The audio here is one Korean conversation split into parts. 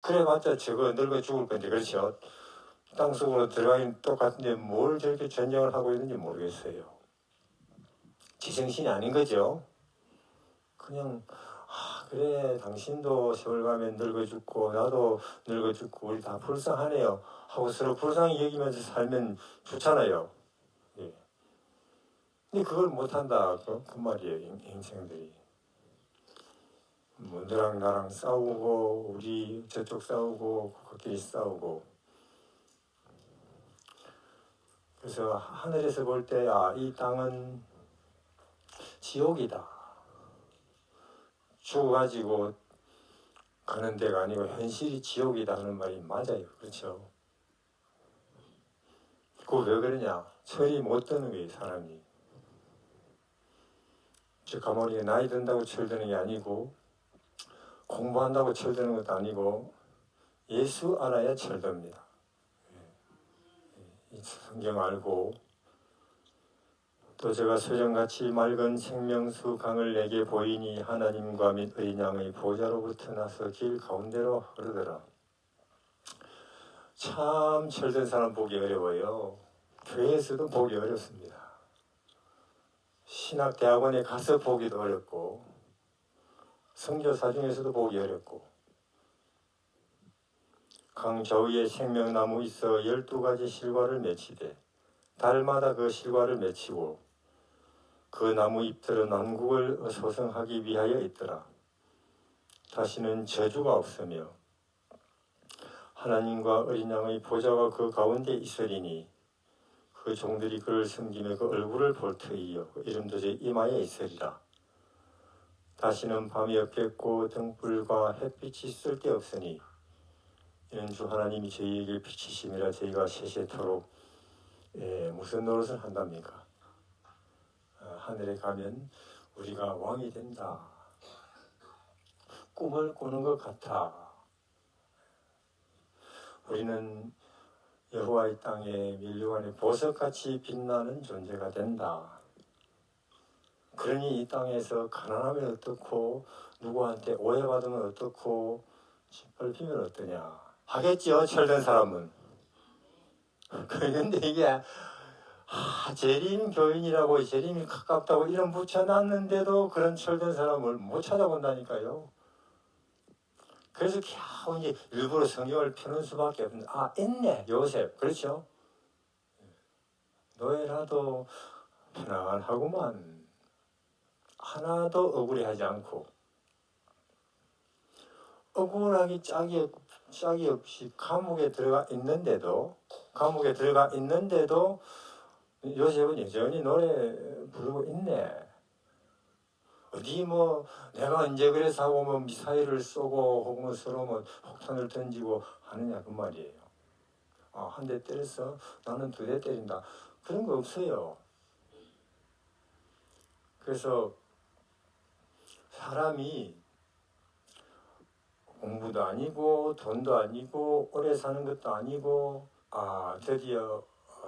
그래봤자 저거 늙어 죽을 건데, 그렇죠? 땅속으로 들어가긴 똑같은데 뭘 저렇게 전쟁을 하고 있는지 모르겠어요. 지성신이 아닌 거죠. 그냥 그래 당신도 세월 가면 늙어 죽고 나도 늙어 죽고 우리 다 불쌍하네요 하고 서로 불쌍히 여기면서 살면 좋잖아요. 예. 근데 그걸 못한다 그 말이에요. 인생들이 뭐 너랑 나랑 싸우고 우리 저쪽 싸우고 그끼리 싸우고. 그래서 하늘에서 볼 때 이 땅은 지옥이다. 죽어가지고 가는 데가 아니고 현실이 지옥이다 하는 말이 맞아요. 그렇죠? 그거 왜 그러냐? 철이 못 드는 거예요, 사람이. 즉 가만히 나이 든다고 철드는 게 아니고 공부한다고 철드는 것도 아니고 예수 알아야 철듭니다. 이 성경 알고 또 제가 소정같이 맑은 생명수 강을 내게 보이니 하나님과 및 어린 양의 보좌로부터 나서 길 가운데로 흐르더라. 참 철든 사람 보기 어려워요. 교회에서도 보기 어렵습니다. 신학대학원에 가서 보기도 어렵고 선교사 중에서도 보기 어렵고 강 저위에 생명나무 있어 12가지 실과를 맺히되 달마다 그 실과를 맺히고 그 나무 잎들은 왕국을 소성하기 위하여 있더라. 다시는 저주가 없으며 하나님과 어린 양의 보좌가 그 가운데 있으리니 그 종들이 그를 섬기며 그 얼굴을 볼 터이요 그 이름도 제 이마에 있으리라. 다시는 밤이 없겠고 등불과 햇빛이 쓸데없으니 이는 주 하나님이 저희에게 비치심이라. 저희가 세세토록 무슨 노릇을 한답니까? 하늘에 가면 우리가 왕이 된다. 꿈을 꾸는 것 같아. 우리는 여호와의 땅에 밀류관의 보석같이 빛나는 존재가 된다. 그러니 이 땅에서 가난하면 어떻고 누구한테 오해받으면 어떻고 짓밟히면 어떠냐 하겠지요. 철든 사람은. 그런데 이게 재림 교인이라고 재림이 가깝다고 이름 붙여놨는데도 그런 철든 사람을 못 찾아본다니까요. 그래서 겨우 이제 일부러 성경을 펴는 수밖에 없는데 있네 요셉. 그렇죠? 노예라도 편안하구만. 하나도 억울해하지 않고 억울하기 짝이 없이 감옥에 들어가 있는데도 요셉은 여전히 노래 부르고 있네. 어디 뭐 내가 언제 그래서 하고 뭐 미사일을 쏘고 혹은 서로 뭐 폭탄을 던지고 하느냐 그 말이에요. 한 대 때려서 나는 2대 때린다. 그런 거 없어요. 그래서 사람이 공부도 아니고 돈도 아니고 오래 사는 것도 아니고 드디어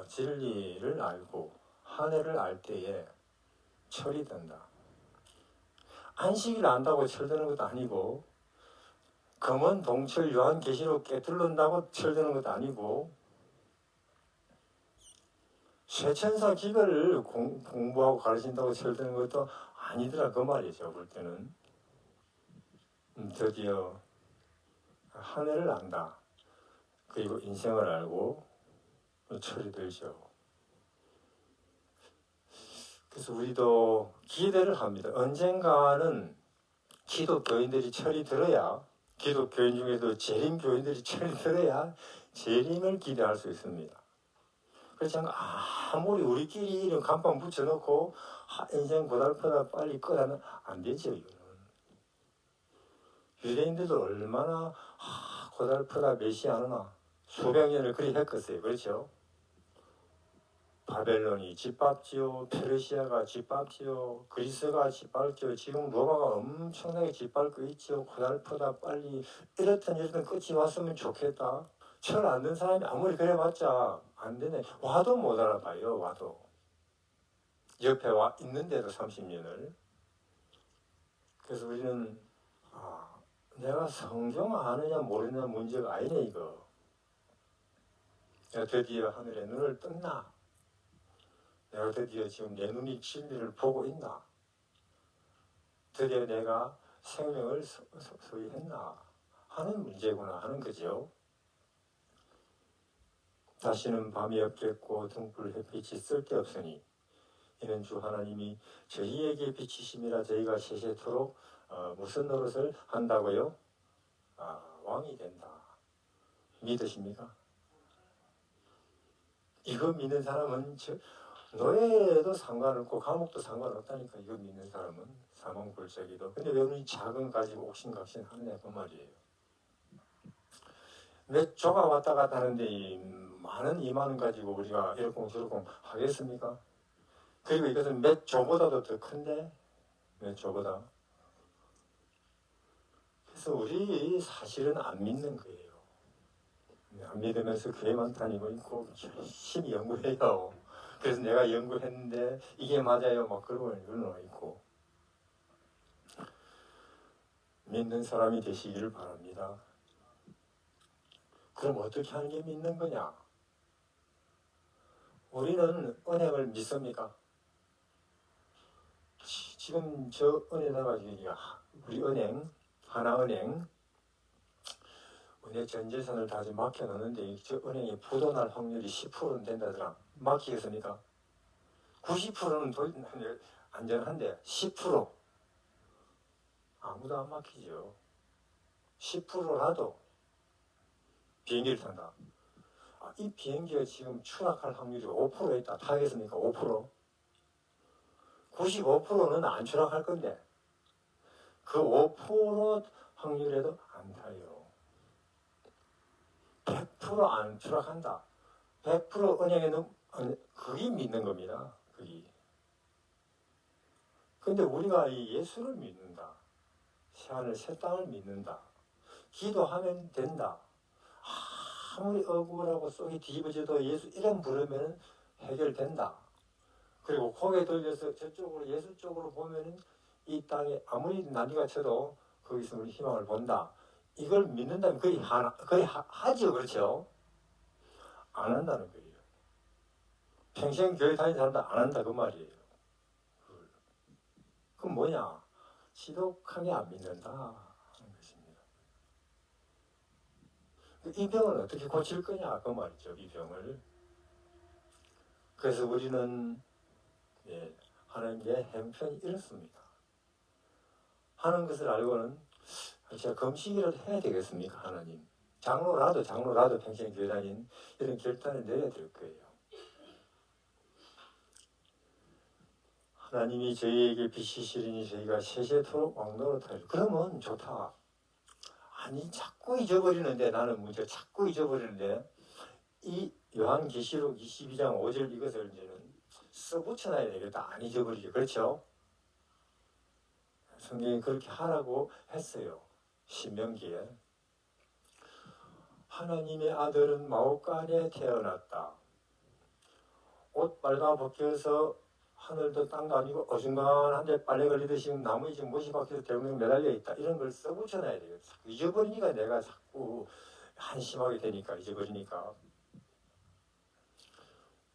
진리를 알고 하늘을 알 때에 철이 든다. 안식일 안다고 철드는 것도 아니고 검은 동철 요한계시록 깨뚫는다고 철드는 것도 아니고 쇠천사 기별을 공부하고 가르친다고 철드는 것도 아니더라 그 말이죠. 볼 때는 드디어 하늘을 안다. 그리고 인생을 알고 철이 들죠. 그래서 우리도 기대를 합니다. 언젠가는 기독교인들이 철이 들어야, 기독교인 중에도 재림교인들이 철이 들어야 재림을 기대할 수 있습니다. 그렇지 않고 아무리 우리끼리 이런 간판 붙여놓고 인생 고달프다 빨리 끄라면 안 되죠. 이거는. 유대인들도 얼마나 고달프다 메시아나 수백 년을 그리 했겠어요. 그렇죠? 바벨론이 짓밟지요. 페르시아가 짓밟지요. 그리스가 짓밟지요. 지금 로마가 엄청나게 짓밟고 있지요. 고달프다 빨리 이렇든 끝이 왔으면 좋겠다. 철 안 든 사람이 아무리 그래봤자 안 되네. 와도 못 알아봐요. 와도. 옆에 와 있는데도 30년을. 그래서 우리는 내가 성경 아느냐 모르냐 문제가 아니네 이거. 내가 드디어 하늘에 눈을 떴나? 내가 드디어 지금 내 눈이 진리를 보고 있나? 드디어 내가 생명을 소유했나? 하는 문제구나 하는 거죠. 다시는 밤이 없겠고 등불 햇빛이 쓸데없으니 이는 주 하나님이 저희에게 비치심이라 저희가 세세토록 무슨 노릇을 한다고요? 왕이 된다. 믿으십니까? 이거 믿는 사람은 노예도 상관없고 감옥도 상관없다니까. 이거 믿는 사람은 사망불자기도. 근데 왜 우리 작은 가지고 옥신각신 하느냐 그 말이에요. 몇 조가 왔다 갔다 하는데 이 많은 2만 원 가지고 우리가 이러쿵 저러쿵 하겠습니까? 그리고 이것은 몇 조보다도 더 큰데 몇 조보다. 그래서 우리 사실은 안 믿는 거예요. 안 믿으면서 교회만 다니고 있고 열심히 연구해요. 그래서 내가 연구했는데 이게 맞아요 막 그러고 있고. 믿는 사람이 되시기를 바랍니다. 그럼 어떻게 하는 게 믿는 거냐? 우리는 은행을 믿습니까? 지금 저 은행에다가 우리 은행 하나은행 은행 전 재산을 다 맡겨놓는데 저 은행이 부도날 확률이 10%는 된다더라. 맡기겠습니까? 90%는 안전한데 10% 아무도 안 맡기죠. 10%라도 비행기를 탄다. 이 비행기가 지금 추락할 확률이 5%에 있다. 타겠습니까? 5%? 95%는 안 추락할 건데 그 5% 확률에도 안 타요. 100%안 추락한다. 100% 은행에는 그게 믿는 겁니다. 그게. 근데 우리가 이 예수를 믿는다. 새하늘 새 땅을 믿는다. 기도하면 된다. 아무리 억울하고 속이 뒤집어져도 예수 이름 부르면 해결된다. 그리고 고개 돌려서 저쪽으로 예수 쪽으로 보면은 이 땅에 아무리 난리가 쳐도 거기서 우리 희망을 본다. 이걸 믿는다면 거의 하죠. 그렇죠? 안 한다는 거예요. 평생 교회 다니는 사람도 안 한다 그 말이에요. 그럼 뭐냐? 지독하게 안 믿는다 하는 것입니다. 이 병을 어떻게 고칠 거냐 그 말이죠. 이 병을. 그래서 우리는 하나님의 행편이 이렇습니다. 하는 것을 알고는 제가 금식이라도 해야 되겠습니까? 하나님. 장로라도 평생 교회 다닌 이런 결단을 내려야 될 거예요. 하나님이 저희에게 비치시리니 저희가 세세토록 왕노릇하리라. 그러면 좋다. 아니 자꾸 잊어버리는데 나는 문제 자꾸 잊어버리는데 이 요한계시록 22장 5절 이것을 이제는 써붙여놔야 되겠다. 안 잊어버리죠. 그렇죠? 성경이 그렇게 하라고 했어요. 신명기에. 하나님의 아들은 마옥간에 태어났다. 옷 빨가 벗겨서 하늘도 땅도 아니고 어중간한데 빨래 걸리듯이 나무에 지금 못이 박혀서 대웅대웅 매달려 있다. 이런 걸 써붙여놔야 되겠다. 잊어버리니까 내가 자꾸 한심하게 되니까 잊어버리니까.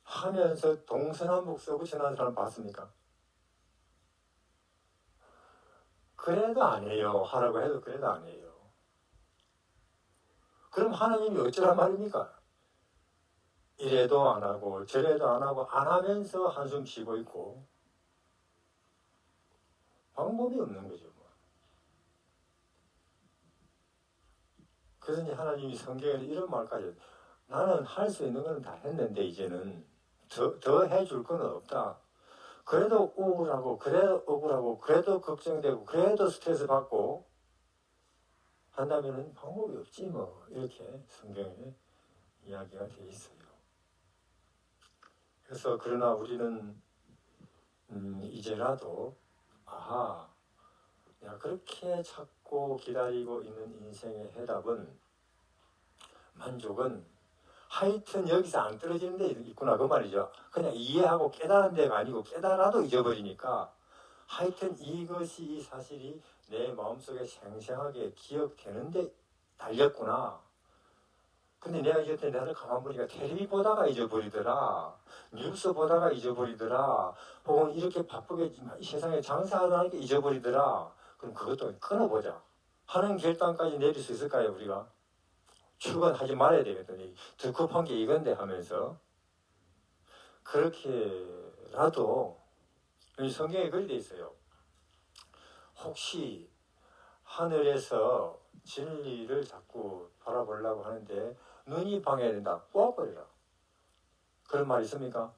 하면서 동서남북 써붙여놓은 사람 봤습니까? 그래도 안 해요. 하라고 해도 그래도 안 해요. 그럼 하나님이 어쩌란 말입니까? 이래도 안 하고 저래도 안 하고 안 하면서 한숨 쉬고 있고 방법이 없는 거죠. 그래서 이제 하나님이 성경에 이런 말까지 나는 할 수 있는 건 다 했는데 이제는 더 해줄 건 없다. 그래도 우울하고 그래도 억울하고 그래도 걱정되고 그래도 스트레스 받고 한다면은 방법이 없지 뭐. 이렇게 성경에 이야기가 되어 있어요. 그래서 그러나 우리는 이제라도 내가 그렇게 찾고 기다리고 있는 인생의 해답은 만족은 하여튼 여기서 안 떨어지는 데 있구나 그 말이죠. 그냥 이해하고 깨달은 데가 아니고 깨달아도 잊어버리니까 하여튼 이것이 이 사실이 내 마음속에 생생하게 기억되는데 달렸구나. 근데 내가 이때 나를 가만 보니까 텔레비 보다가 잊어버리더라. 뉴스 보다가 잊어버리더라. 혹은 이렇게 바쁘게 이 세상에 장사하다니까 잊어버리더라. 그럼 그것도 끊어보자. 하는 결단까지 내릴 수 있을까요, 우리가? 출근하지 말아야 되거든요. 더 급한 게 이건데 하면서. 그렇게라도 성경에 그리 돼 있어요. 혹시 하늘에서 진리를 자꾸 바라보려고 하는데 눈이 방해된다. 꼬아버리라. 그런 말 있습니까?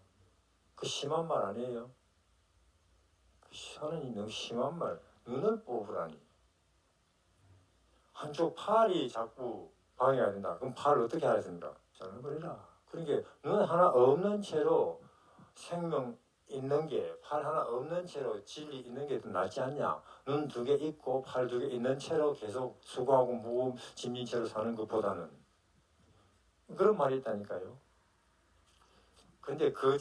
그 심한 말 아니에요? 하나님 너무 심한 말. 눈을 뽑으라니. 한쪽 팔이 자꾸 방해가 된다. 그럼 팔을 어떻게 하겠습니까? 잘라버리라. 그러니까 눈 하나 없는 채로 생명 있는 게, 팔 하나 없는 채로 진리 있는 게 더 낫지 않냐? 눈 두 개 있고 팔 두 개 있는 채로 계속 수고하고 무거운 짐진 채로 사는 것보다는. 그런 말이 있다니까요. 근데 그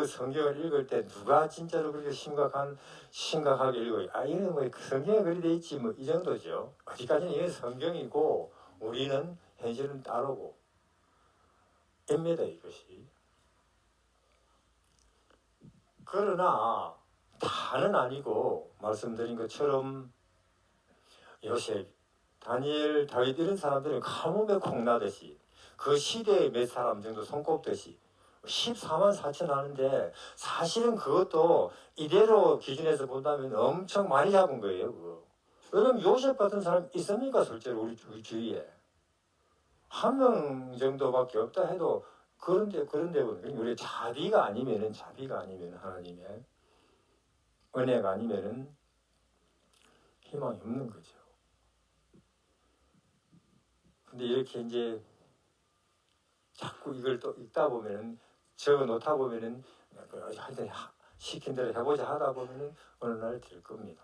성경을 읽을 때 누가 진짜로 그렇게 심각하게 읽어요? 아, 이건 뭐 성경에 그리 돼 있지, 뭐 이 정도죠. 어디까지는 이게 성경이고 우리는 현실은 따르고 입니다, 이것이. 그러나 다는 아니고 말씀드린 것처럼 요셉, 다니엘, 다윗 이런 사람들은 가뭄에 콩나듯이 그 시대에 몇 사람 정도 손꼽듯이 14만 4천 하는데 사실은 그것도 이대로 기준에서 본다면 엄청 많이 잡은 거예요. 그거. 왜냐면 요셉 같은 사람 있습니까? 실제로 우리 주위에. 한 명 정도밖에 없다 해도 그런데 우리 자비가 아니면은 하나님의 은혜가 아니면은 희망이 없는 거죠. 근데 이렇게 이제 자꾸 이걸 또 읽다 보면은 적어 놓다 보면은 하여튼 시킨 대로 해보자 하다 보면은 어느 날 될 겁니다.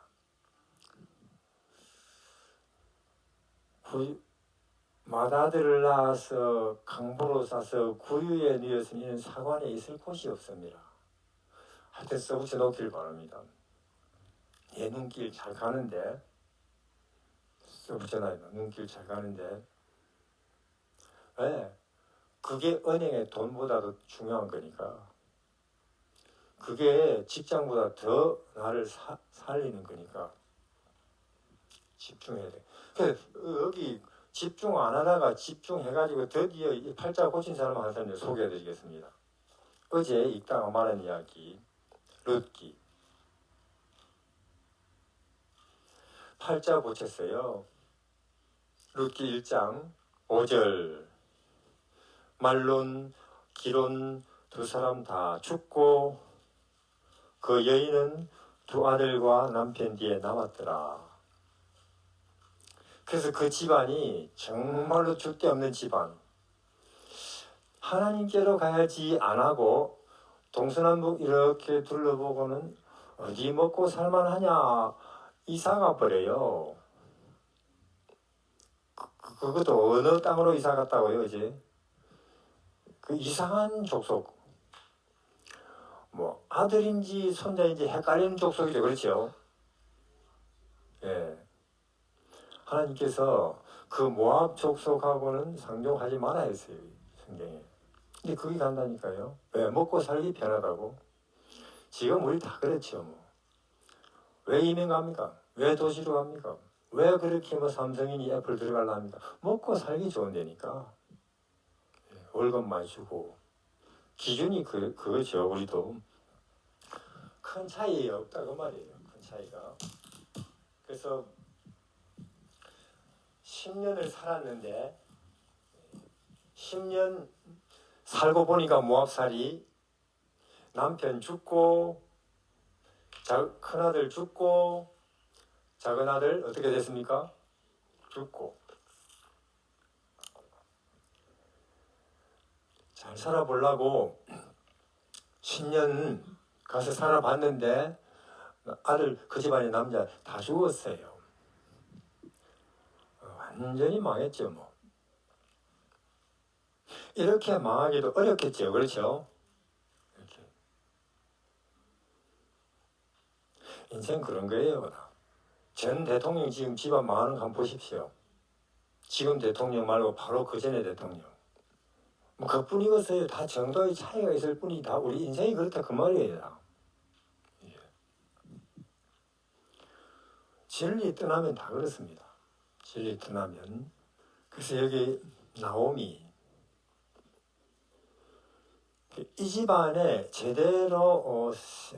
맏아들을 낳아서 강보로 싸서 구유에 누였으니 이는 사관에 있을 곳이 없습니다. 하여튼 써붙여 놓길 바랍니다. 얘 눈길 잘 가는데 써붙여놔요. 눈길 잘 가는데 왜? 그게 은행의 돈보다도 중요한 거니까. 그게 직장보다 더 나를 살리는 거니까 집중해야 돼. 여기 집중 안 하다가 집중해가지고 드디어 팔자 고친 사람 한 사람 소개해드리겠습니다. 어제 읽다가 말한 이야기, 룻기. 팔자 고쳤어요. 룻기 1장 5절. 말론, 기론 두 사람 다 죽고 그 여인은 두 아들과 남편 뒤에 남았더라. 그래서 그 집안이 정말로 줏대 없는 집안. 하나님께로 가야지 안 하고 동서남북 이렇게 둘러보고는 어디 먹고 살만하냐 이사가 버려요. 그것도 어느 땅으로 이사 갔다고요, 이제? 그 이상한 족속. 뭐 아들인지 손자인지 헷갈리는 족속이죠, 그렇죠? 예. 하나님께서 그 모압 족속하고는 상종하지 말아 했어요, 성경에. 근데 그게 간다니까요. 왜? 먹고 살기 편하다고. 지금 우리 다 그렇죠, 뭐. 왜 이민 갑니까? 왜 도시로 갑니까? 왜 그렇게 뭐 삼성이니 애플 들어가려 합니까? 먹고 살기 좋은 데니까. 월급 많이 주고. 기준이 그거죠, 우리도. 큰 차이 없다고 말이에요, 큰 차이가. 그래서 10년을 살았는데 10년 살고 보니까 모압살이 남편 죽고 큰아들 죽고 작은 아들 어떻게 됐습니까? 죽고. 잘 살아보려고 10년 가서 살아봤는데 아들 그 집안의 남자 다 죽었어요. 완전히 망했죠, 뭐. 이렇게 망하기도 어렵겠죠, 그렇죠? 이렇게. 인생 그런 거예요. 전 대통령 지금 집안 망하는 거 한번 보십시오. 지금 대통령 말고 바로 그 전에 대통령. 뭐 그뿐이겠어요. 다 정도의 차이가 있을 뿐이 다 우리 인생이 그렇다 그 말이에요. 예. 진리 떠나면 다 그렇습니다. 진리 떠나면. 그래서 여기 나오미 이 집안에 제대로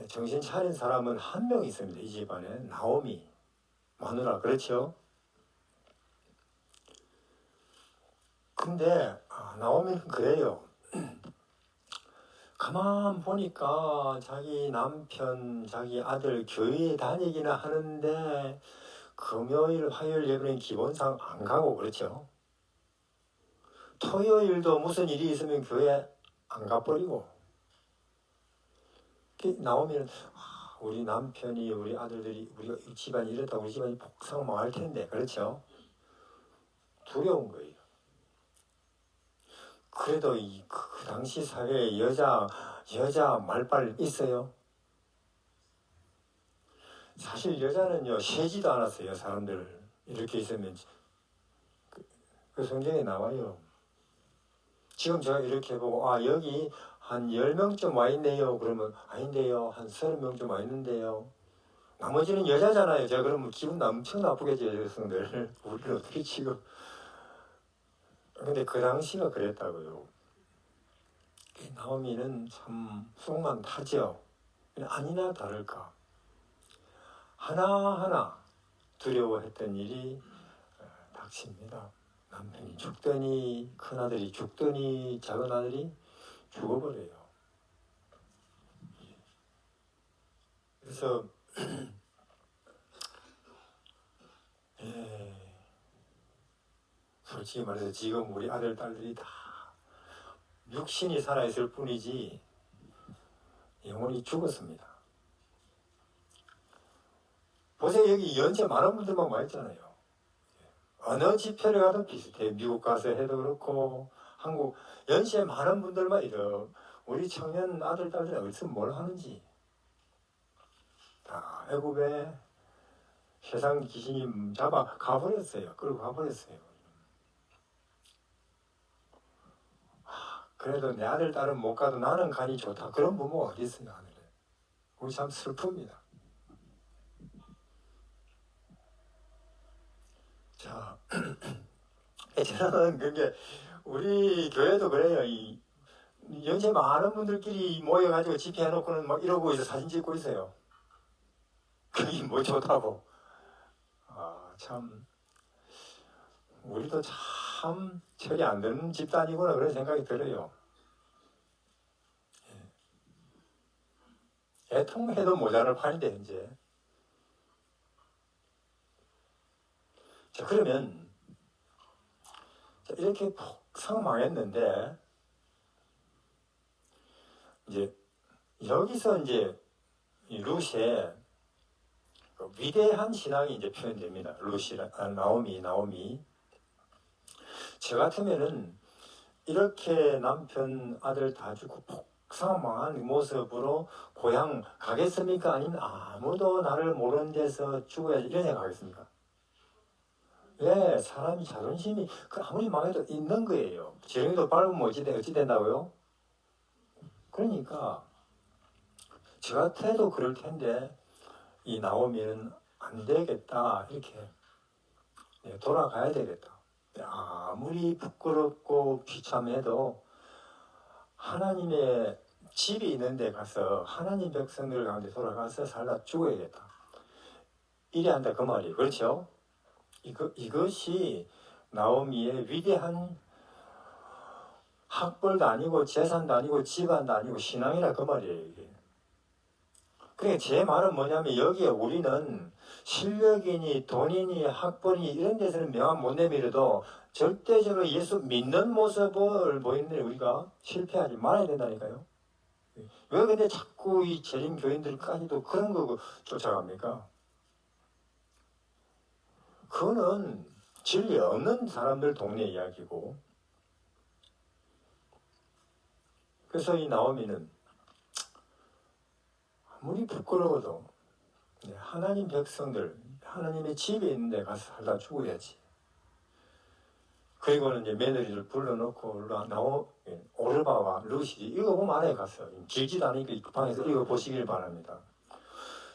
정신 차린 사람은 한 명 있습니다. 이 집안에 나오미 마누라 그렇죠? 근데 나오미는 그래요. 가만 보니까 자기 남편, 자기 아들 교회에 다니기는 하는데 금요일, 화요일 예배는 기본상 안 가고 그렇죠? 토요일도 무슨 일이 있으면 교회 안 가버리고 나오면 우리 남편이 우리 아들들이 우리가 이 집안이 이렇다 우리 집안이 폭삭 망할 텐데 그렇죠? 두려운 거예요. 그래도 그 당시 사회에 여자 말빨 있어요? 사실 여자는요 세지도 않았어요. 사람들 이렇게 있으면 그 성경에 나와요. 지금 제가 이렇게 보고 여기 한 10명쯤 와 있네요. 그러면 아닌데요. 한 30명쯤 와 있는데요. 나머지는 여자잖아요. 제가 그러면 기분 엄청 나쁘겠죠. 여성들. 우리는 어떻게 지금. 근데 그 당시가 그랬다고요. 나오미는 참 속만 타죠. 아니나 다를까. 하나하나 두려워했던 일이 닥칩니다. 남편이 죽더니 큰아들이 죽더니 작은아들이 죽어버려요. 그래서 솔직히 말해서 지금 우리 아들 딸들이 다 육신이 살아있을 뿐이지 영혼이 죽었습니다. 보세요. 여기 연세 많은 분들만 와 있잖아요. 어느 집회를 가도 비슷해. 미국 가서 해도 그렇고 한국 연세 많은 분들만 이러. 우리 청년 아들 딸들이 어디서 뭘 하는지 다 애굽에 세상 귀신이 잡아 가버렸어요. 끌고 가버렸어요. 그래도 내 아들 딸은 못 가도 나는 간이 좋다. 그런 부모가 어디 있어요. 하늘에. 우리 참 슬픕니다. 자, 저는 그게 우리 교회도 그래요. 연세 많은 분들끼리 모여가지고 집회해놓고는 막 이러고 있어 사진 찍고 있어요. 그게 뭐 좋다고. 참 우리도 참 철이 안 드는 집단이구나 그런 생각이 들어요. 애통해도 모자랄 판인데 이제. 자 그러면 이렇게 폭삭 망했는데 이제 여기서 이제 룻의 위대한 신앙이 이제 표현됩니다. 나오미. 저 같으면은 이렇게 남편 아들 다 죽고 폭삭 망한 모습으로 고향 가겠습니까? 아니면 아무도 나를 모르는 데서 죽어야지 이런 생각하겠습니까? 왜 사람이 자존심이 아무리 망해도 있는 거예요. 지렁이도 밟으면 어찌 된다고요? 그러니까 저 같아도 그럴 텐데 이 나오미는 안 되겠다 이렇게 돌아가야 되겠다. 아무리 부끄럽고 비참해도 하나님의 집이 있는 데 가서 하나님 백성들 가운데 돌아가서 살다 죽어야겠다. 이래 한다 그 말이에요. 그렇죠? 이것이 나오미의 위대한 학벌도 아니고 재산도 아니고 집안도 아니고 신앙이라 그 말이에요. 이게. 그러니까 제 말은 뭐냐면 여기에 우리는 실력이니 돈이니 학벌이니 이런 데서는 명함 못 내밀어도 절대적으로 예수 믿는 모습을 보이는데 우리가 실패하지 말아야 된다니까요. 왜 근데 자꾸 이 재림 교인들까지도 그런 거 쫓아갑니까? 그거는 진리 없는 사람들 동네 이야기고. 그래서 이 나오미는 아무리 부끄러워도 하나님 백성들, 하나님의 집에 있는 데 가서 살다 죽어야지. 그리고는 이제 며느리를 불러놓고 오르바와 루시 이거 보면 알아요. 가서 길지도 않으니까 그 방에서 이거 보시길 바랍니다.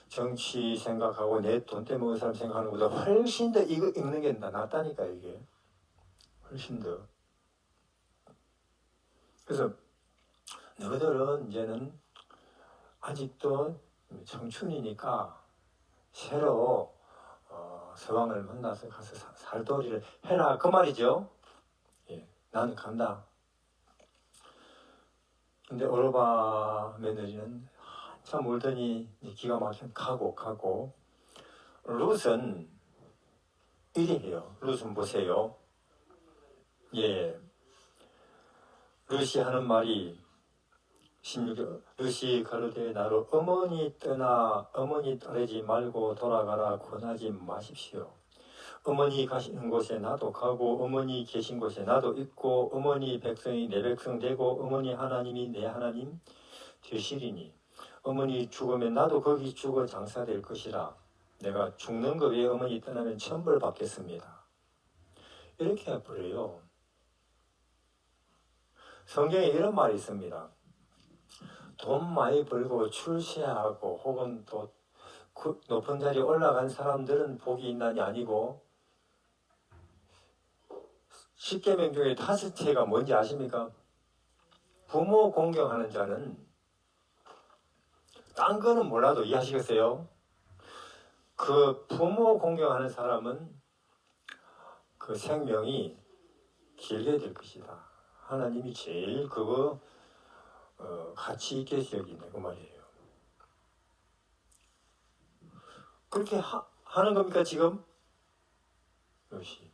정치 생각하고 내 돈 때문에 먹은 사람 생각하는 것보다 훨씬 더 이거 읽는 게 낫다니까. 이게 훨씬 더. 그래서 너희들은 이제는 아직도 청춘이니까 새로 서방을 만나서 가서 살도리를 해라 그 말이죠. 예, 나는 간다. 근데 오르바 며느리는 한참 울더니 기가 막혀 가고 룻은 이래요. 룻은 보세요. 예, 룻이 하는 말이 16절 룻이 가로되 나로 어머니 떠나 어머니 따르지 말고 돌아가라 권하지 마십시오. 어머니 가시는 곳에 나도 가고 어머니 계신 곳에 나도 있고 어머니 백성이 내 백성 되고 어머니 하나님이 내 하나님 되시리니 어머니 죽으면 나도 거기 죽어 장사될 것이라. 내가 죽는 것 외에 어머니 떠나면 천벌 받겠습니다. 이렇게 해버려요. 성경에 이런 말이 있습니다. 돈 많이 벌고 출세하고 혹은 또 높은 자리에 올라간 사람들은 복이 있나니 아니고 10계명 중에 5개가 뭔지 아십니까? 부모 공경하는 자는 딴 거는 몰라도 이해하시겠어요? 그 부모 공경하는 사람은 그 생명이 길게 될 것이다. 하나님이 제일 그거 가치 있게 여기네 그 말이에요. 그렇게 하는 겁니까 지금? 역시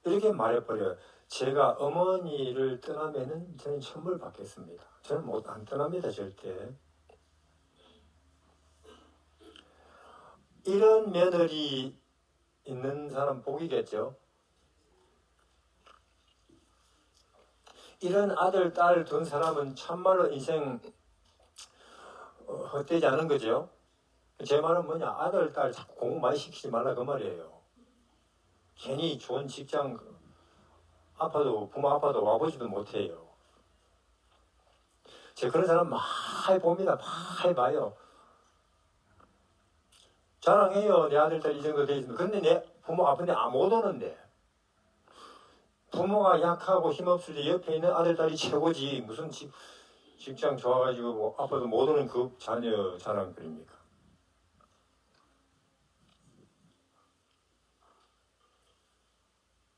이렇게 말해버려요. 제가 어머니를 떠나면은 저는 천벌 받겠습니다. 저는 안 떠납니다 절대. 이런 며느리 있는 사람 복이겠죠. 이런 아들, 딸 둔 사람은 참말로 인생 헛되지 않은 거죠. 제 말은 뭐냐, 아들, 딸 자꾸 공부 많이 시키지 말라 그 말이에요. 괜히 좋은 직장 부모 아파도 와보지도 못해요. 제가 그런 사람 많이 봅니다. 많이 봐요. 자랑해요. 내 아들, 딸 이 정도 돼 있으면. 근데 내 부모 아픈데 못 오는데. 부모가 약하고 힘없을 때 옆에 있는 아들, 딸이 최고지. 무슨 직장 좋아가지고 뭐 아파도 못 오는 그 자녀 자랑거리입니까?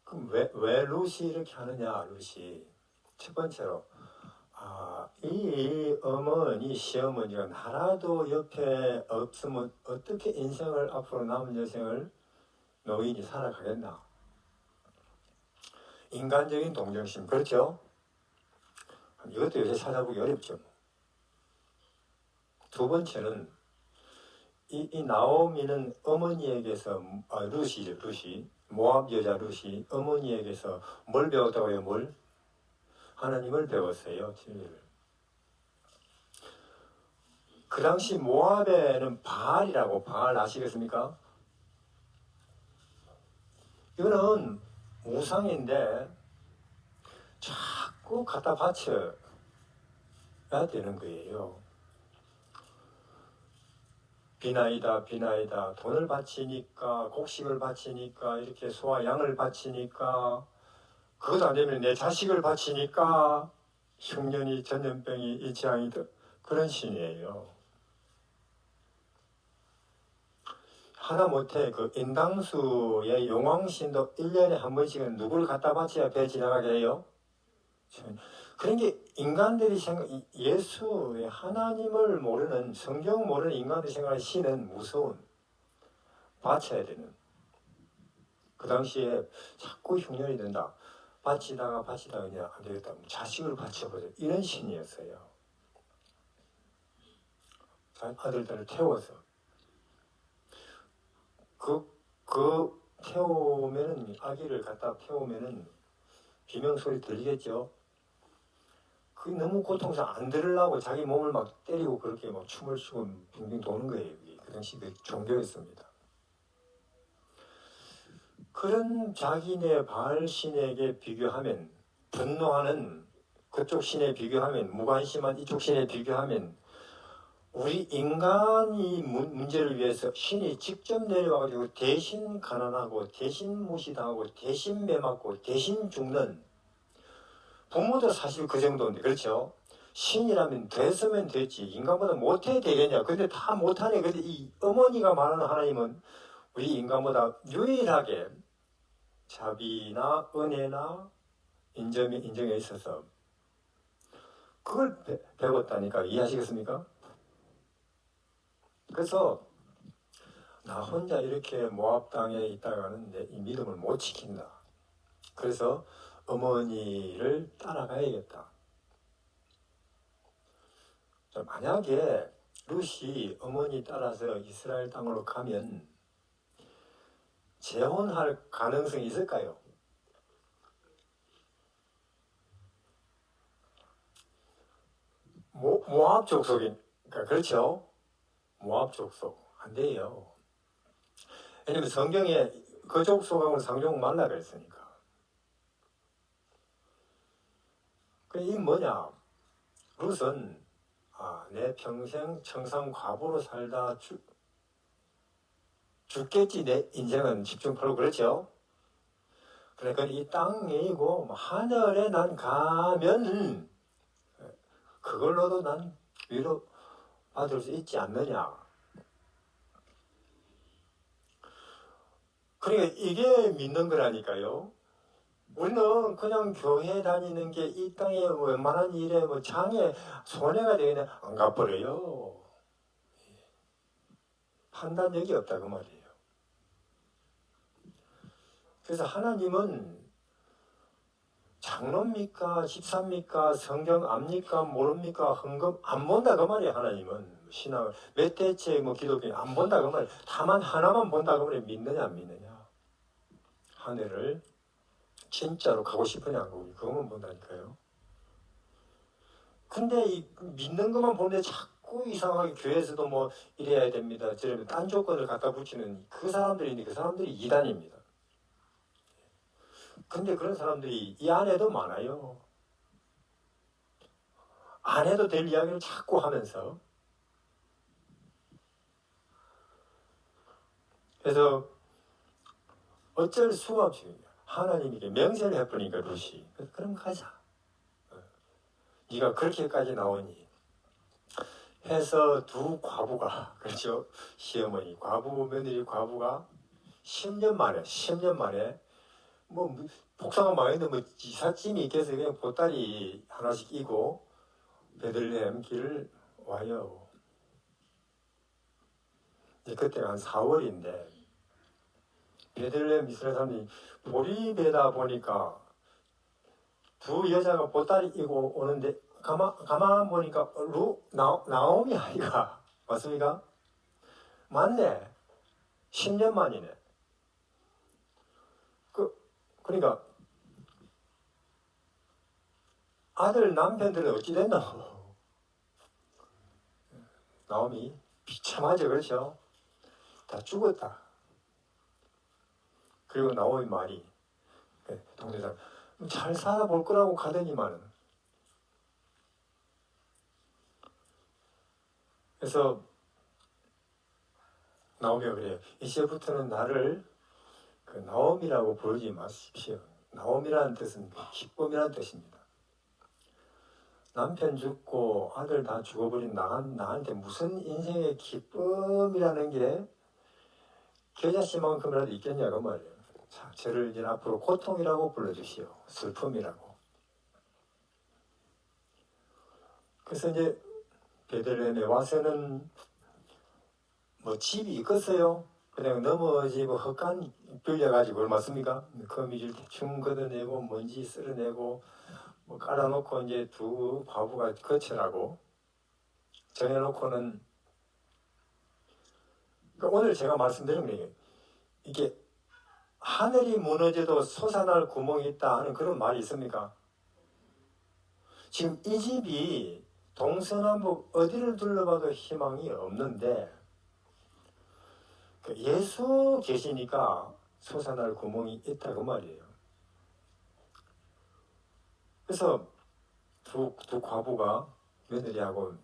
그럼 왜 룻이 이렇게 하느냐, 룻이. 첫 번째로, 이 어머니, 시어머니가 하나도 옆에 없으면 어떻게 인생을 앞으로 남은 여생을 노인이 살아가겠나? 인간적인 동정심, 그렇죠? 이것도 요새 찾아보기 어렵죠. 두 번째는 이 나오미는 어머니에게서 룻이 모압 여자 룻이 어머니에게서 뭘 배웠다고 해요? 뭘? 하나님을 배웠어요. 진리를. 그 당시 모압에는 바알이라고, 바알 아시겠습니까? 이거는 우상인데 자꾸 갖다 바쳐야 되는 거예요. 비나이다 돈을 바치니까, 곡식을 바치니까, 이렇게 소와 양을 바치니까, 그것도 안 되면 내 자식을 바치니까 흉년이 전염병이 이 재앙이 그런 신이에요. 하다 못해 그 인당수의 용왕신도 1년에 한 번씩은 누구를 갖다 바쳐야 배 지나가게 해요? 그런 게 인간들이 예수의 하나님을 모르는, 성경 모르는 인간들이 생각하는 신은 무서운, 바쳐야 되는. 그 당시에 자꾸 흉년이 된다. 바치다가 그냥 안 되겠다. 자식을 바쳐버려. 이런 신이었어요. 아들들을 태워서. 태우면은, 아기를 갖다 태우면은 비명소리 들리겠죠? 그 너무 고통스러워 안 들으려고 자기 몸을 막 때리고 그렇게 막 춤을 추고 빙빙 도는 거예요. 그 당시 그 종교였습니다. 그런 자기네 바알 신에게 비교하면, 분노하는 그쪽 신에 비교하면, 무관심한 이쪽 신에 비교하면, 우리 인간이 문제를 위해서 신이 직접 내려와가지고 대신 가난하고 대신 무시당하고 대신 매맞고 대신 죽는, 부모도 사실 그 정도인데, 그렇죠? 신이라면 됐으면 됐지, 인간보다 못해 되겠냐? 근데 다 못하네. 근데 이 어머니가 말하는 하나님은 우리 인간보다 유일하게 자비나 은혜나 인정에 있어서 그걸 배웠다니까. 이해하시겠습니까? 그래서 나 혼자 이렇게 모압 땅에 있다가는 내 이 믿음을 못 지킨다. 그래서 어머니를 따라가야겠다. 만약에 룻이 어머니 따라서 이스라엘 땅으로 가면 재혼할 가능성이 있을까요? 모압 족속이니까, 그렇죠? 모압 족속 안 돼요. 왜냐면 성경에 그 족속하고는 상종 말라 그랬으니까. 이 뭐냐? 룻은 내 평생 청산 과부로 살다 죽겠지, 내 인생은 10중 8구, 그렇죠? 그러니까 이 땅이고 하늘에 난 가면 그걸로도 난 위로 받을 수 있지 않느냐. 그러니까 이게 믿는 거라니까요. 우리는 그냥 교회 다니는 게 이 땅에 웬만한 일에 장에 손해가 되겠네, 안 갚버려요. 판단력이 없다 그 말이에요. 그래서 하나님은 장로입니까? 집사입니까? 성경 압니까? 모릅니까? 헌금 안 본다 그 말이에요. 하나님은 신앙을 몇 대째 기독교 안 본다 그 말이에요. 다만 하나만 본다 그 말이에요. 믿느냐 안 믿느냐. 하늘을 진짜로 가고 싶으냐 안 가고, 그것만 본다니까요. 근데 이 믿는 것만 보는데 자꾸 이상하게 교회에서도 이래야 됩니다, 저러면 딴 조건을 갖다 붙이는 그 사람들이 이단입니다. 근데 그런 사람들이 이 안에도 많아요. 안 해도 될 이야기를 자꾸 하면서. 그래서 어쩔 수가 없이 하나님에게 명세를 해버리니까 룻이, 그럼 가자. 네가 그렇게까지 나오니 해서 두 과부가, 그렇죠? 시어머니 과부, 며느리 과부가 10년 만에 복사가 망했는데 이삿짐이 있겠어요. 그냥 보따리 하나씩 끼고 베들레헴 길을 와요. 그때가 한 4월인데 베들레헴 이스라엘 사람이 보리배다 보니까 두 여자가 보따리 끼고 오는데 가만 보니까 나오미 아이가 맞습니까? 맞네. 10년 만이네. 그러니까 아들 남편들은 어찌 됐나? 나오미 비참하죠, 그렇죠? 다 죽었다. 그리고 나오미 말이 동네 사람 잘 살아볼 거라고 가더니만은. 그래서 나오미가 그래요. 이제부터는 나를 나오미라고 부르지 마십시오. 나오미라는 뜻은 기쁨이라는 뜻입니다. 남편 죽고 아들 다 죽어버린 나한테 무슨 인생의 기쁨이라는 게 겨자씨만큼이라도 있겠냐고 말이에요. 자, 저를 이제 앞으로 고통이라고 불러주시오. 슬픔이라고. 그래서 이제 베들레헴에 와서는 집이 있겠어요? 그냥 넘어지고 헛간 빌려가지고 얼마습니까? 거미줄 대충 걷어내고 먼지 쓸어내고 깔아놓고 이제 두 과부가 거처라고 정해놓고는. 그러니까 오늘 제가 말씀드린 게 이게 하늘이 무너져도 솟아날 구멍이 있다 하는 그런 말이 있습니까? 지금 이 집이 동서남북 어디를 둘러봐도 희망이 없는데 예수 계시니까 솟아날 구멍이 있다고 말이에요. 그래서 두 과부가 며느리하고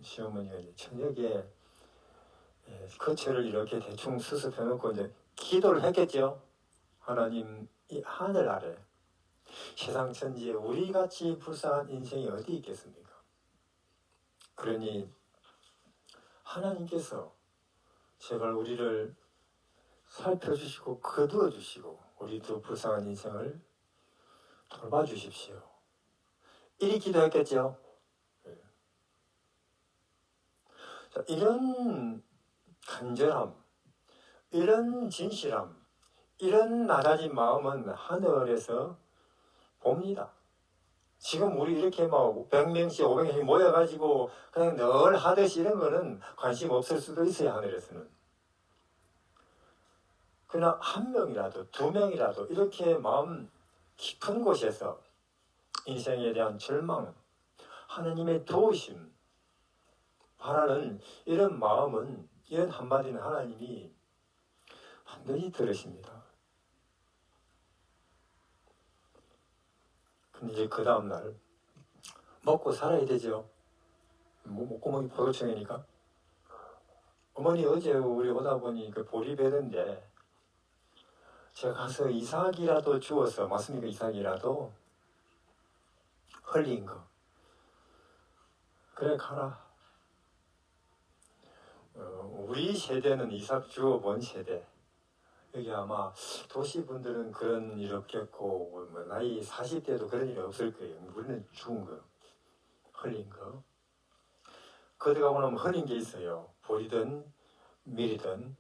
시어머니가 저녁에 거처를 이렇게 대충 수습해 놓고 이제 기도를 했겠죠. 하나님, 이 하늘 아래 세상 천지에 우리같이 불쌍한 인생이 어디 있겠습니까? 그러니 하나님께서 제발 우리를 살펴주시고 거두어 주시고 우리도 불쌍한 인생을 돌봐주십시오. 이리 기도했겠죠. 자, 이런 간절함, 이런 진실함, 이런 낮아진 마음은 하늘에서 봅니다. 지금 우리 이렇게 막 100명씩 500명씩 모여가지고 그냥 늘 하듯이 이런 거는 관심 없을 수도 있어요. 하늘에서는. 그러나 한 명이라도 두 명이라도 이렇게 마음 깊은 곳에서 인생에 대한 절망, 하나님의 도우심 바라는 이런 마음은, 이런 한마디는 하나님이 반드시 들으십니다. 근데 이제 그 다음날 먹고 살아야 되죠. 목구멍이 포도청이니까. 어머니 어제 우리 오다 보니 그 보리배던데 제가 가서 이삭이라도 주워서, 맞습니까? 이삭이라도 흘린 거 그래 가라. 우리 세대는 이삭 주워본 세대. 여기 아마 도시분들은 그런 일 없겠고 나이 40대도 그런 일이 없을 거예요. 우리는 주운 거, 흘린 거. 거기가 오면 흘린 게 있어요. 보리든 밀이든.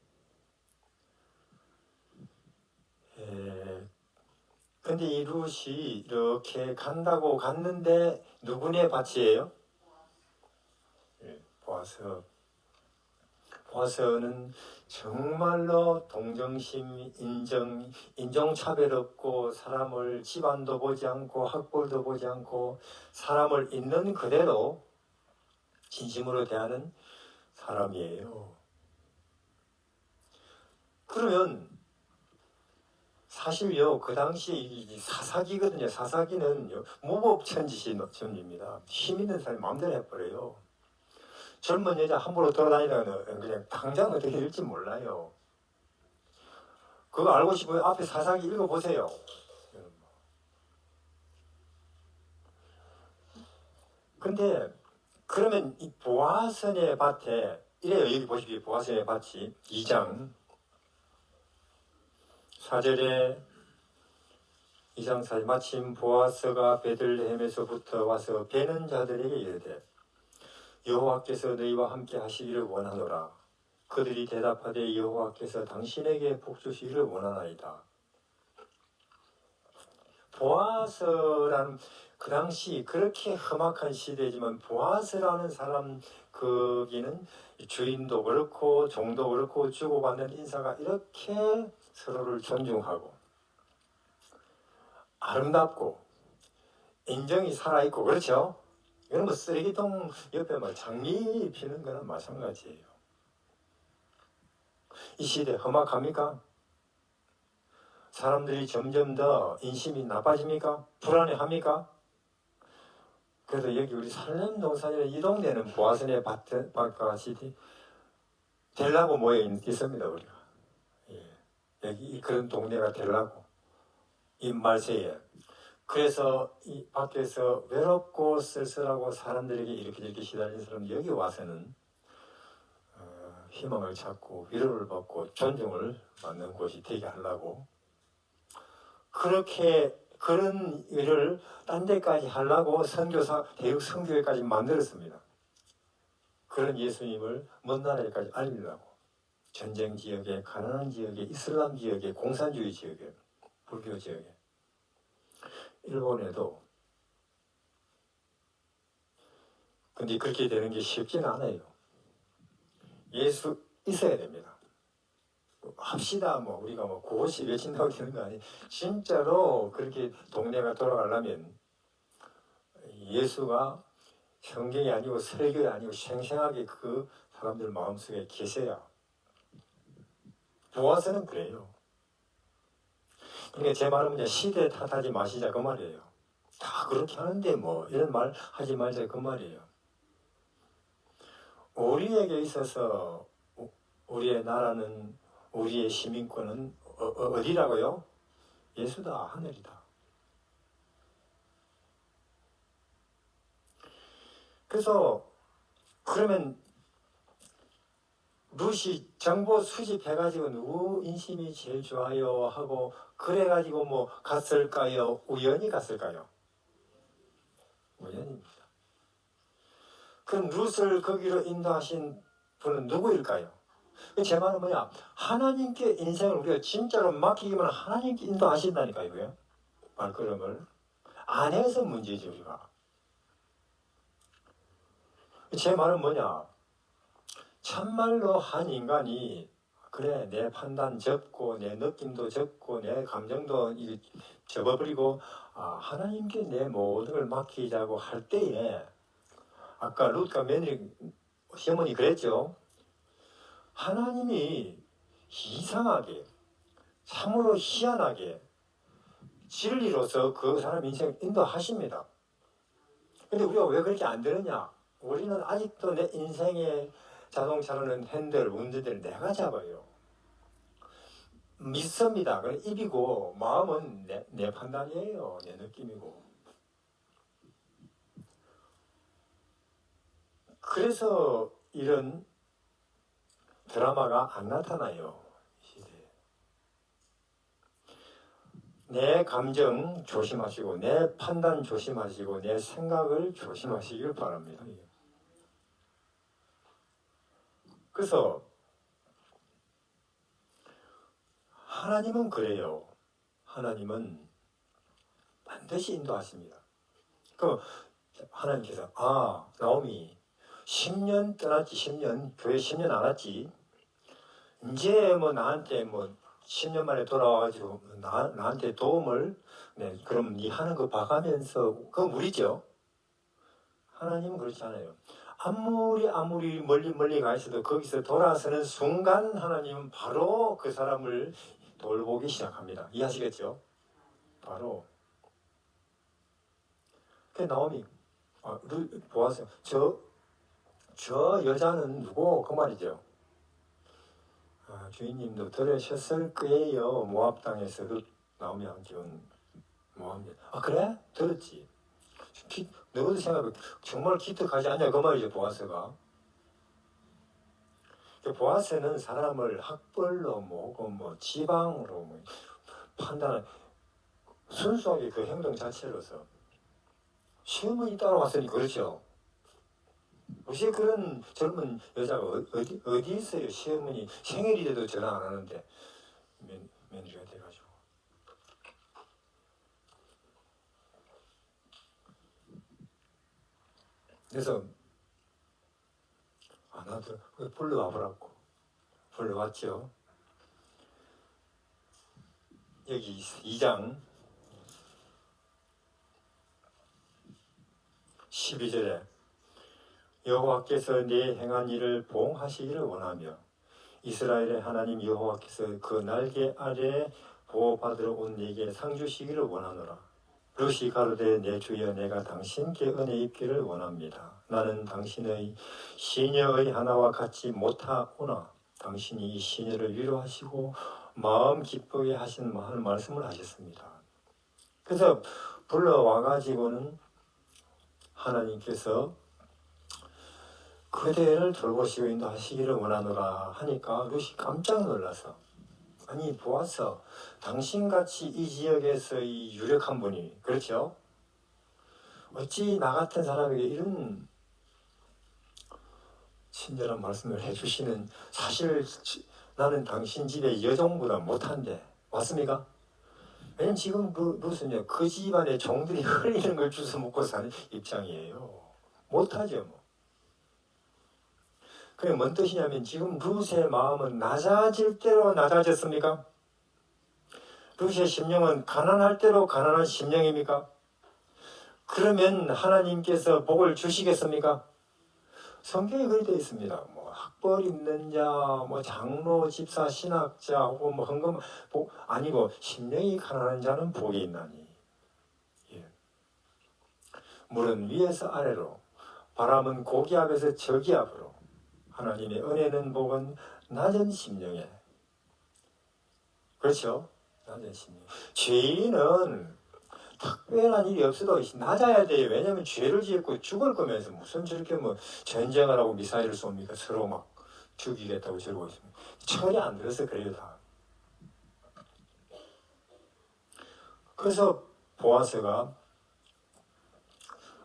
근데 이 룻이 이렇게 간다고 갔는데 누구네 밭이에요? 보아스는 정말로 동정심, 인종차별 없고 사람을 집안도 보지 않고 학벌도 보지 않고 사람을 있는 그대로 진심으로 대하는 사람이에요. 그러면 사실요, 그 당시 사사기거든요. 사사기는 무법천지입니다. 힘 있는 사람이 마음대로 해버려요. 젊은 여자 함부로 돌아다니다가는 그냥 당장 어떻게 될지 몰라요. 그거 알고 싶으면 앞에 사사기 읽어보세요. 근데 그러면 이 보아선의 밭에 이래요. 여기 보십시오. 보아선의 밭이 2장 4절에 2장 4절 마침 보아스가 베들레헴에서부터 와서 베는 자들에게 이르되 여호와께서 너희와 함께 하시기를 원하노라. 그들이 대답하되 여호와께서 당신에게 복주시기를 원하나이다. 보아스라는, 그 당시 그렇게 험악한 시대지만 보아스라는 사람, 거기는 주인도 그렇고 종도 그렇고 주고받는 인사가 이렇게 서로를 존중하고 아름답고 인정이 살아있고, 그렇죠? 이건 뭐 쓰레기통 옆에 막 장미 피는 거나 마찬가지예요. 이 시대 험악합니까? 사람들이 점점 더 인심이 나빠집니까? 불안해합니까? 그래서 여기 우리 살렘동산이나 이 동네는 보아선의 밭과 같이 되려고 모여 있습니다. 우리가. 여기 그런 동네가 되려고 이 말세에. 그래서 이 밖에서 외롭고 쓸쓸하고 사람들에게 이렇게 시달린 사람들 여기 와서는 희망을 찾고 위로를 받고 존중을 받는 곳이 되게 하려고, 그렇게 그런 일을 딴 데까지 하려고 대육 선교회까지 만들었습니다. 그런 예수님을 먼 나라에까지 알리려고. 전쟁 지역에, 가난한 지역에, 이슬람 지역에, 공산주의 지역에, 불교 지역에. 일본에도. 근데 그렇게 되는 게 쉽지는 않아요. 예수 있어야 됩니다. 합시다, 우리가 그것이 외친다고 되는 거 아니에요. 진짜로 그렇게 동네가 돌아가려면 예수가 성경이 아니고 설교가 아니고 생생하게 그 사람들 마음속에 계세요. 보아서는 그래요. 그러니까 제 말은 그냥 시대 탓하지 마시자 그 말이에요. 다 그렇게 하는데 뭐 이런 말 하지 말자 그 말이에요. 우리에게 있어서 우리의 나라는 우리의 시민권은 어디라고요? 예수다, 하늘이다. 그래서 그러면 루시 정보 수집해가지고 누구 인심이 제일 좋아요 하고 그래가지고 뭐 갔을까요? 우연히 갔을까요? 우연입니다. 그럼 룻을 거기로 인도하신 분은 누구일까요? 제 말은 뭐냐? 하나님께 인생을 우리가 진짜로 맡기기만 하나님께 인도하신다니까요. 이거요. 말걸음을. 안 해서 문제지 우리가. 제 말은 뭐냐? 참말로 한 인간이 그래 내 판단 접고 내 느낌도 접고 내 감정도 접어버리고 하나님께 내 모든 걸 맡기자고 할 때에 아까 룻과 며느리 시어머니 그랬죠. 하나님이 이상하게 참으로 희한하게 진리로서 그 사람 인생을 인도하십니다. 근데 우리가 왜 그렇게 안 되느냐? 우리는 아직도 내 인생의 자동차로는 핸들, 운전대를 내가 잡아요. 믿습니다. 그건 입이고 마음은 내 판단이에요. 내 느낌이고. 그래서 이런 드라마가 안 나타나요. 시대에. 내 감정 조심하시고 내 판단 조심하시고 내 생각을 조심하시길 바랍니다. 그래서 하나님은 그래요. 하나님은 반드시 인도하십니다. 그 하나님께서 나오미 10년 떠났지 10년 교회 10년 안 왔지 이제 뭐 나한테 뭐 10년 만에 돌아와가지고 나한테 도움을 그럼 네 하는 거 봐가면서 그건 무리죠. 하나님은 그렇지 않아요. 아무리 멀리 가 있어도 거기서 돌아서는 순간 하나님은 바로 그 사람을 돌보기 시작합니다. 이해하시겠죠? 바로. 그 나오미 보았어요. 저 여자는 누구? 그 말이죠. 주인님도 들으셨을 거예요. 모압 땅에서 나오미 함께온 모압. 그래? 들었지. 너희들 생각해 정말 기특하지 않냐 그 말이죠. 보아스가. 보아스는 사람을 학벌로 뭐고 뭐 지방으로 뭐 판단을 순수하게 그 행동 자체로서 시어머니 따라왔으니 그렇죠. 혹시 그런 젊은 여자가 어디 있어요? 시어머니 생일이 돼도 전화 안 하는데 며느리가 돼가지고. 그래서 나도 불러와보라고 불러왔죠. 여기 2장 12절에 여호와께서 네 행한 일을 보응하시기를 원하며 이스라엘의 하나님 여호와께서 그 날개 아래 보호받으러 온 네게 상 주시기를 원하노라. 룻이 가로되 내 주여 내가 당신께 은혜 입기를 원합니다. 나는 당신의 시녀의 하나와 같이 못하오나 당신이 이 시녀를 위로하시고 마음 기쁘게 하신 말씀을 하셨습니다. 그래서 불러와가지고는 하나님께서 그대를 돌보시고 인도하시기를 원하노라 하니까 룻이 깜짝 놀라서 아니 보아서 당신같이 이 지역에서의 유력한 분이 그렇죠? 어찌 나 같은 사람에게 이런 친절한 말씀을 해주시는 사실 나는 당신 집의 여종보다 못한데 맞습니까? 왜냐면 지금 룻은요 그 집안의 종들이 흘리는 걸 주워 먹고 사는 입장이에요. 못하죠 뭐. 그게 뭔 뜻이냐면 지금 룻의 마음은 낮아질 대로 낮아졌습니까? 룻의 심령은 가난할 대로 가난한 심령입니까? 그러면 하나님께서 복을 주시겠습니까? 성경에 그렇게 되어 있습니다. 뭐 학벌 있는 자, 뭐 장로, 집사, 신학자, 혹은 뭐 헌금 복 아니고 심령이 가난한 자는 복이 있나니. 예. 물은 위에서 아래로, 바람은 고기압에서 저기압으로. 하나님의 은혜는 복은 낮은 심령에. 그렇죠? 낮은 심령. 죄인은 특별한 일이 없어도 낮아야 돼요. 왜냐하면 죄를 지었고 죽을 거면서 무슨 저렇게 뭐 전쟁을 하고 미사일을 쏩니까? 서로 막 죽이겠다고 저러고 있습니다. 철이 안 들어서 그래요, 다. 그래서 보아스가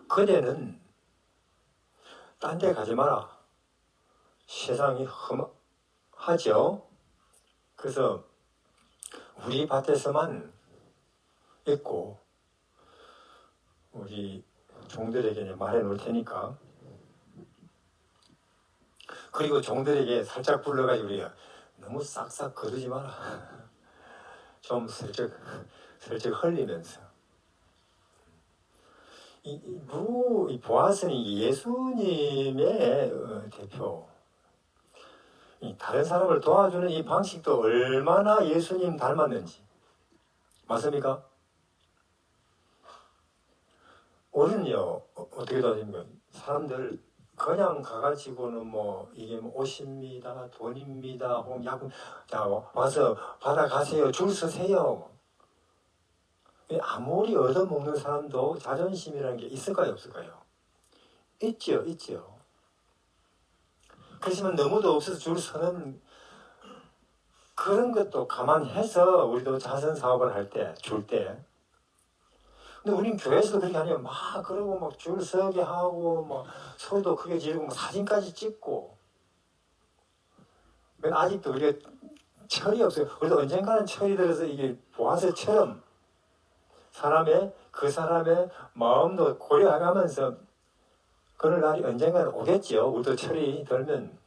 그대는 딴 데 가지 마라. 세상이 험하죠. 그래서 우리 밭에서만 있고 우리 종들에게 말해 놓을 테니까. 그리고 종들에게 살짝 불러가지고 우리가 너무 싹싹 거두지 마라. 좀 슬쩍 흘리면서. 이 보아스는 예수님의 대표. 다른 사람을 도와주는 이 방식도 얼마나 예수님 닮았는지. 맞습니까? 우리는요, 어떻게 도와줍니까? 사람들 그냥 가가지고는 뭐 이게 뭐 옷입니다, 돈입니다, 혹은 약품, 자 와서 받아가세요, 줄 서세요. 아무리 얻어먹는 사람도 자존심이라는 게 있을까요, 없을까요? 있죠. 그렇지만 너무도 없어서 줄 서는 그런 것도 감안해서 우리도 자선 사업을 할 때, 줄 때. 근데 우린 교회에서도 그렇게 아니에요. 막 그러고 막 줄 서게 하고 막 소리도 크게 지르고 막 사진까지 찍고. 아직도 우리가 철이 없어요. 우리도 언젠가는 철이 들어서 이게 보아스처럼 그 사람의 마음도 고려하면서 그럴 날이 언젠가는 오겠지요. 우리도 철이 들면.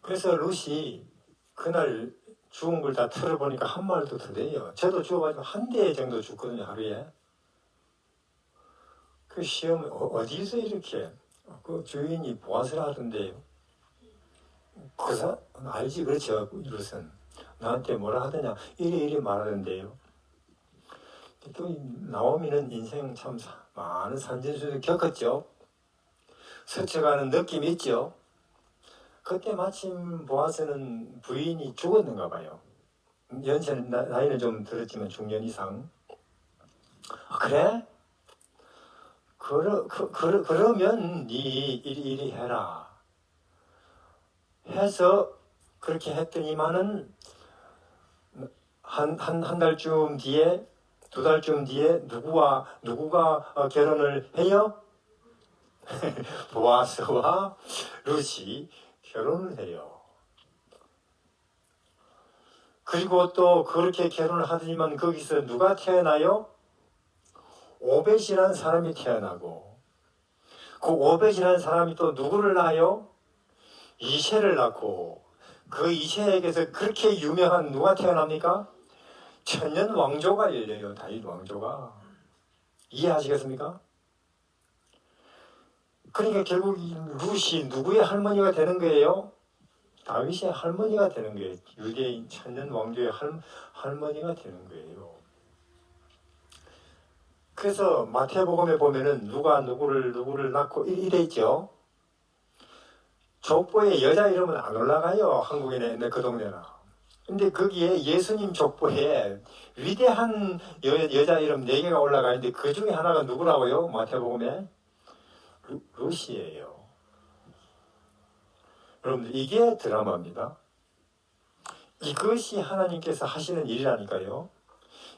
그래서 룻이 그날 죽은 걸 다 틀어보니까 한 마리도 더 돼요. 저도 죽어가지고 한 대 정도 죽거든요, 하루에. 그 시험 어디서 이렇게 그 주인이 보아스라 하던데요. 알지, 그렇죠. 룻은 나한테 뭐라 하더냐 이리 말하던데요. 또 나오미는 인생 참 많은 산전수를 겪었죠. 스쳐가는 느낌이 있죠. 그때 마침 보아스는 부인이 죽었는가 봐요. 연세는 나이는 좀 들었지만 중년 이상. 그래? 그러면 네 이리 해라 해서 그렇게 했더니만은 한 달쯤 뒤에, 두 달쯤 뒤에 누구가 결혼을 해요? 보아스와 룻이 결혼을 해요. 그리고 또 그렇게 결혼을 하더니만 거기서 누가 태어나요? 오벳이라는 사람이 태어나고, 그 오벳이라는 사람이 또 누구를 낳아요? 이새를 낳고, 그 이새에게서 그렇게 유명한 누가 태어납니까? 천년 왕조가 열려요. 다윗 왕조가. 이해하시겠습니까? 그러니까 결국 룻이 누구의 할머니가 되는 거예요? 다윗의 할머니가 되는 거예요. 유대인 천년 왕조의 할머니가 되는 거예요. 그래서 마태복음에 보면은 누가 누구를 낳고 이래 있죠. 족보에 여자 이름은 안 올라가요. 한국에는 그 동네는. 근데 거기에 예수님 족보에 위대한 여자 이름 4개가 올라가 있는데 그 중에 하나가 누구라고요? 마태복음에? 룻이에요. 여러분들 이게 드라마입니다. 이것이 하나님께서 하시는 일이라니까요.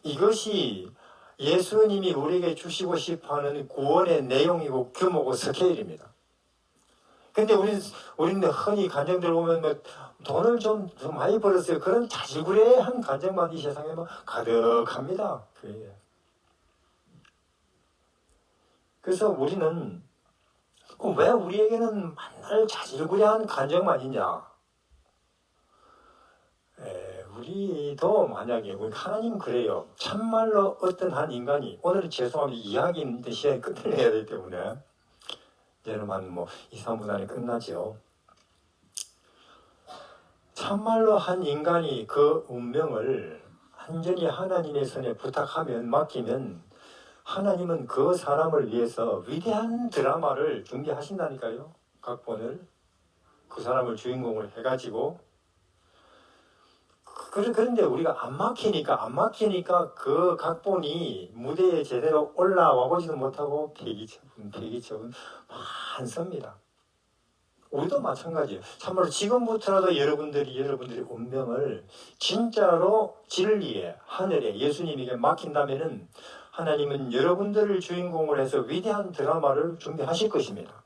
이것이 예수님이 우리에게 주시고 싶어하는 구원의 내용이고 규모고 스케일입니다. 근데 우리는 흔히 간증들 보면 뭐 돈을 좀 많이 벌었어요. 그런 자질구레한 간증만 이 세상에 뭐 가득합니다. 그래서 우리는 왜 우리에게는 맨날 자질구레한 간증만 있냐? 우리도 만약에 우리 하나님 그래요. 참말로 어떤 한 인간이 오늘은 죄송합니다. 이야기인데 시간이 끝내야 되기 때문에 이제는 한 2, 3분 안에 끝나죠. 참말로 한 인간이 그 운명을 완전히 하나님의 손에 부탁하면 맡기면 하나님은 그 사람을 위해서 위대한 드라마를 준비하신다니까요. 각본을 그 사람을 주인공을 해가지고 그런데 우리가 안 막히니까 그 각본이 무대에 제대로 올라와 보지도 못하고 폐기처분 많습니다. 우리도 마찬가지예요. 참으로 지금부터라도 여러분들이 운명을 진짜로 진리에 하늘에 예수님에게 맡긴다면은 하나님은 여러분들을 주인공으로 해서 위대한 드라마를 준비하실 것입니다.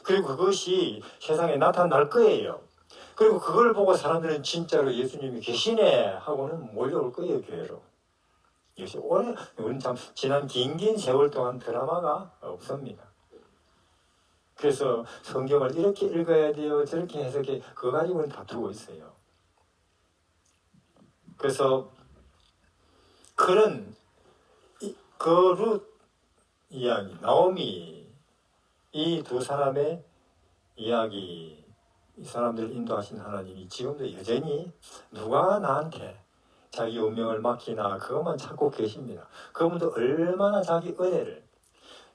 그리고 그것이 세상에 나타날 거예요. 그리고 그걸 보고 사람들은 진짜로 예수님이 계시네 하고는 몰려올 거예요, 교회로. 이것이 우리는 참 지난 긴 세월 동안 드라마가 없습니다. 그래서 성경을 이렇게 읽어야 돼요, 저렇게 해석해, 그거 가지고는 다투고 있어요. 그래서 그런 그 룻 이야기, 나오미 이 두 사람의 이야기, 이 사람들을 인도하신 하나님이 지금도 여전히 누가 나한테 자기 운명을 맡기나 그것만 찾고 계십니다. 그분도 얼마나 자기 은혜를,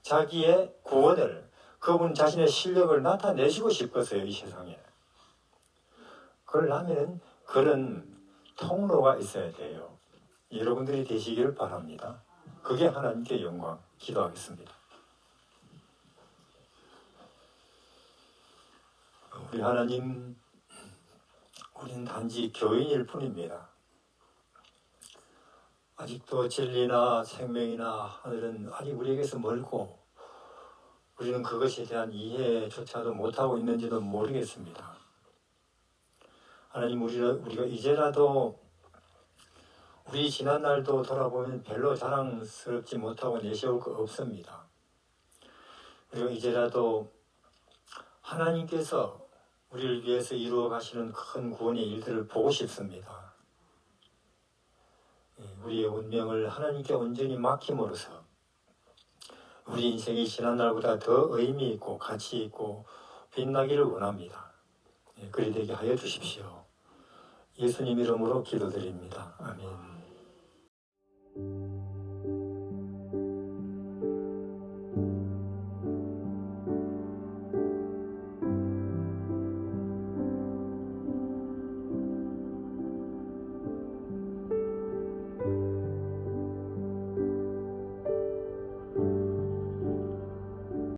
자기의 구원을, 그분 자신의 실력을 나타내시고 싶었어요, 이 세상에. 그러려면 그런 통로가 있어야 돼요. 여러분들이 되시기를 바랍니다. 그게 하나님께 영광. 기도하겠습니다. 우리 하나님, 우리는 단지 교인일 뿐입니다. 아직도 진리나 생명이나 하늘은 아직 우리에게서 멀고 우리는 그것에 대한 이해조차도 못하고 있는지도 모르겠습니다. 하나님, 우리가 이제라도 우리 지난 날도 돌아보면 별로 자랑스럽지 못하고 내세울 거 없습니다. 우리가 이제라도 하나님께서 우리를 위해서 이루어 가시는 큰 구원의 일들을 보고 싶습니다. 우리의 운명을 하나님께 온전히 맡김으로써 우리 인생이 지난 날보다 더 의미 있고 가치 있고 빛나기를 원합니다. 그리 되게 하여 주십시오. 예수님 이름으로 기도드립니다. 아멘.